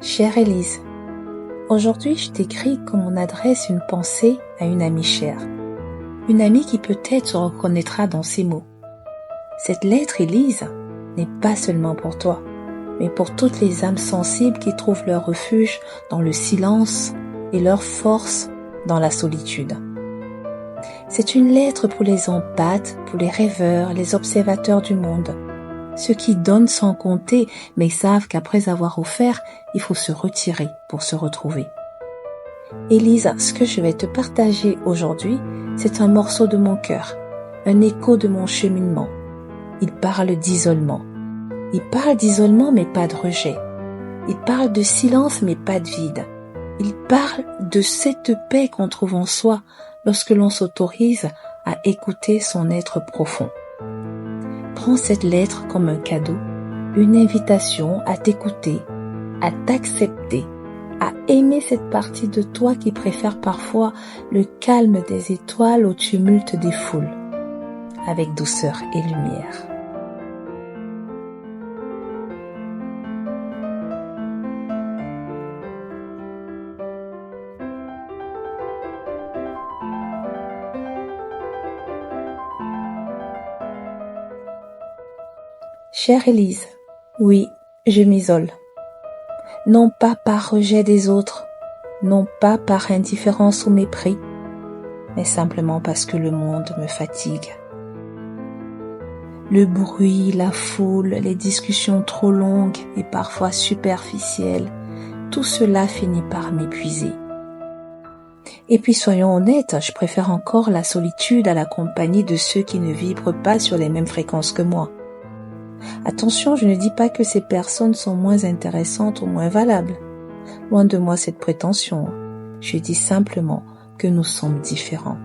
Chère Élise, aujourd'hui je t'écris comme on adresse une pensée à une amie chère. Une amie qui peut-être se reconnaîtra dans ces mots. Cette lettre, Élise, n'est pas seulement pour toi, mais pour toutes les âmes sensibles qui trouvent leur refuge dans le silence et leur force dans la solitude. C'est une lettre pour les empathes, pour les rêveurs, les observateurs du monde. Ceux qui donnent sans compter, mais savent qu'après avoir offert, il faut se retirer pour se retrouver. Élise, ce que je vais te partager aujourd'hui, c'est un morceau de mon cœur, un écho de mon cheminement. Il parle d'isolement. Il parle d'isolement, mais pas de rejet. Il parle de silence, mais pas de vide. Il parle de cette paix qu'on trouve en soi lorsque l'on s'autorise à écouter son être profond. Prends cette lettre comme un cadeau, une invitation à t'écouter, à t'accepter, à aimer cette partie de toi qui préfère parfois le calme des étoiles au tumulte des foules, avec douceur et lumière. Chère Élise, oui, je m'isole. Non pas par rejet des autres, non pas par indifférence ou mépris, mais simplement parce que le monde me fatigue. Le bruit, la foule, les discussions trop longues et parfois superficielles, tout cela finit par m'épuiser. Et puis soyons honnêtes, je préfère encore la solitude à la compagnie de ceux qui ne vibrent pas sur les mêmes fréquences que moi. Attention, je ne dis pas que ces personnes sont moins intéressantes ou moins valables. Loin de moi cette prétention. Je dis simplement que nous sommes différents.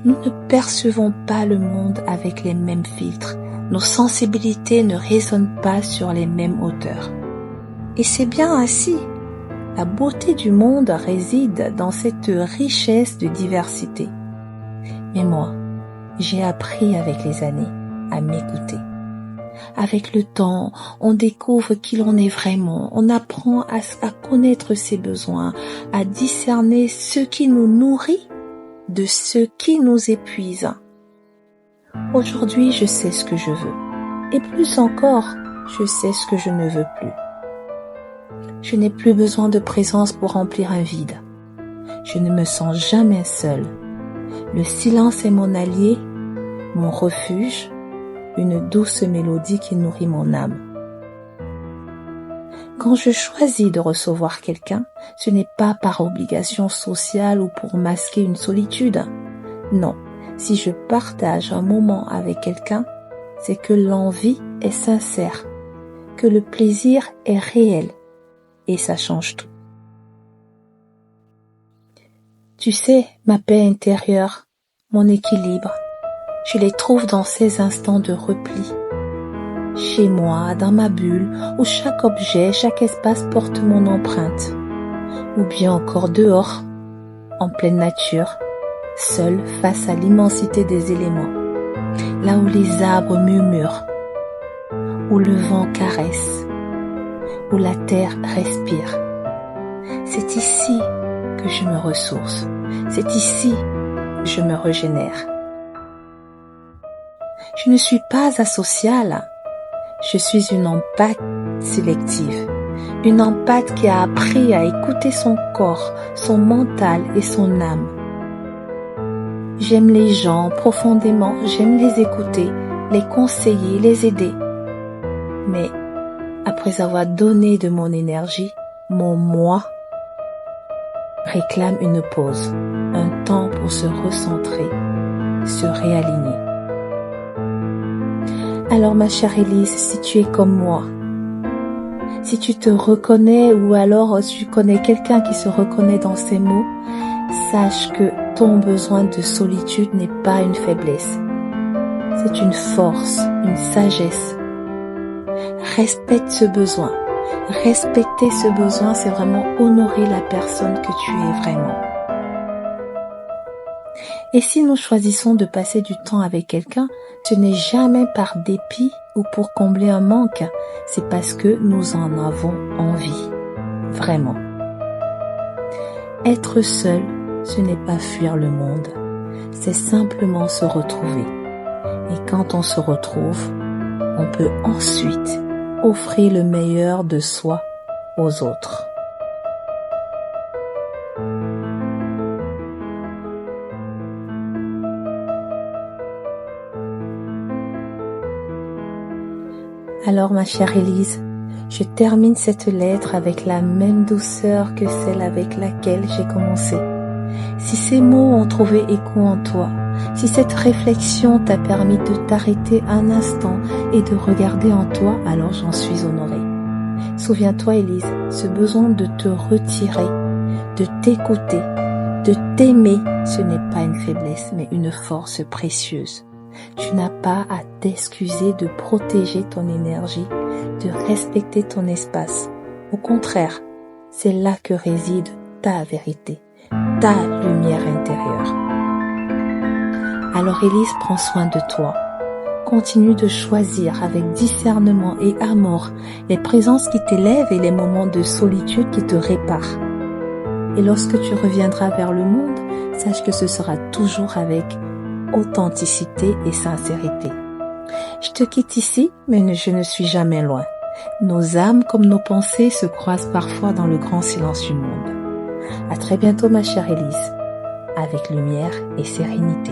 Nous ne percevons pas le monde avec les mêmes filtres. Nos sensibilités ne résonnent pas sur les mêmes hauteurs. Et c'est bien ainsi. La beauté du monde réside dans cette richesse de diversité. Mais moi, j'ai appris avec les années à m'écouter. Avec le temps, on découvre qui l'on est vraiment, on apprend à connaître ses besoins, à discerner ce qui nous nourrit de ce qui nous épuise. Aujourd'hui, je sais ce que je veux. Et plus encore, je sais ce que je ne veux plus. Je n'ai plus besoin de présence pour remplir un vide. Je ne me sens jamais seule. Le silence est mon allié, mon refuge, une douce mélodie qui nourrit mon âme. Quand je choisis de recevoir quelqu'un, ce n'est pas par obligation sociale ou pour masquer une solitude. Non, si je partage un moment avec quelqu'un, c'est que l'envie est sincère, que le plaisir est réel, et ça change tout. Tu sais, ma paix intérieure, mon équilibre, je les trouve dans ces instants de repli. Chez moi, dans ma bulle, où chaque objet, chaque espace porte mon empreinte. Ou bien encore dehors, en pleine nature, seul face à l'immensité des éléments. Là où les arbres murmurent, où le vent caresse, où la terre respire. C'est ici que je me ressource. C'est ici que je me régénère. Je ne suis pas asociale, je suis une empathe sélective, une empathe qui a appris à écouter son corps, son mental et son âme. J'aime les gens profondément, j'aime les écouter, les conseiller, les aider. Mais après avoir donné de mon énergie, mon moi réclame une pause, un temps pour se recentrer, se réaligner. Alors ma chère Élise, si tu es comme moi, si tu te reconnais ou alors tu connais quelqu'un qui se reconnaît dans ces mots, sache que ton besoin de solitude n'est pas une faiblesse. C'est une force, une sagesse. Respecte ce besoin. Respecter ce besoin, c'est vraiment honorer la personne que tu es vraiment. Et si nous choisissons de passer du temps avec quelqu'un, ce n'est jamais par dépit ou pour combler un manque, c'est parce que nous en avons envie. vraiment. Être seul, ce n'est pas fuir le monde, c'est simplement se retrouver. Et quand on se retrouve, on peut ensuite offrir le meilleur de soi aux autres. Alors ma chère Élise, je termine cette lettre avec la même douceur que celle avec laquelle j'ai commencé. Si ces mots ont trouvé écho en toi, si cette réflexion t'a permis de t'arrêter un instant et de regarder en toi, alors j'en suis honorée. Souviens-toi Élise, ce besoin de te retirer, de t'écouter, de t'aimer, ce n'est pas une faiblesse mais une force précieuse. Tu n'as pas à t'excuser de protéger ton énergie, de respecter ton espace. Au contraire, c'est là que réside ta vérité, ta lumière intérieure. Alors Élise, prends soin de toi. Continue de choisir avec discernement et amour les présences qui t'élèvent et les moments de solitude qui te réparent. Et lorsque tu reviendras vers le monde, sache que ce sera toujours avec authenticité et sincérité. Je te quitte ici, mais je ne suis jamais loin. Nos âmes comme nos pensées se croisent parfois dans le grand silence du monde. À très bientôt ma chère Élise, avec lumière et sérénité.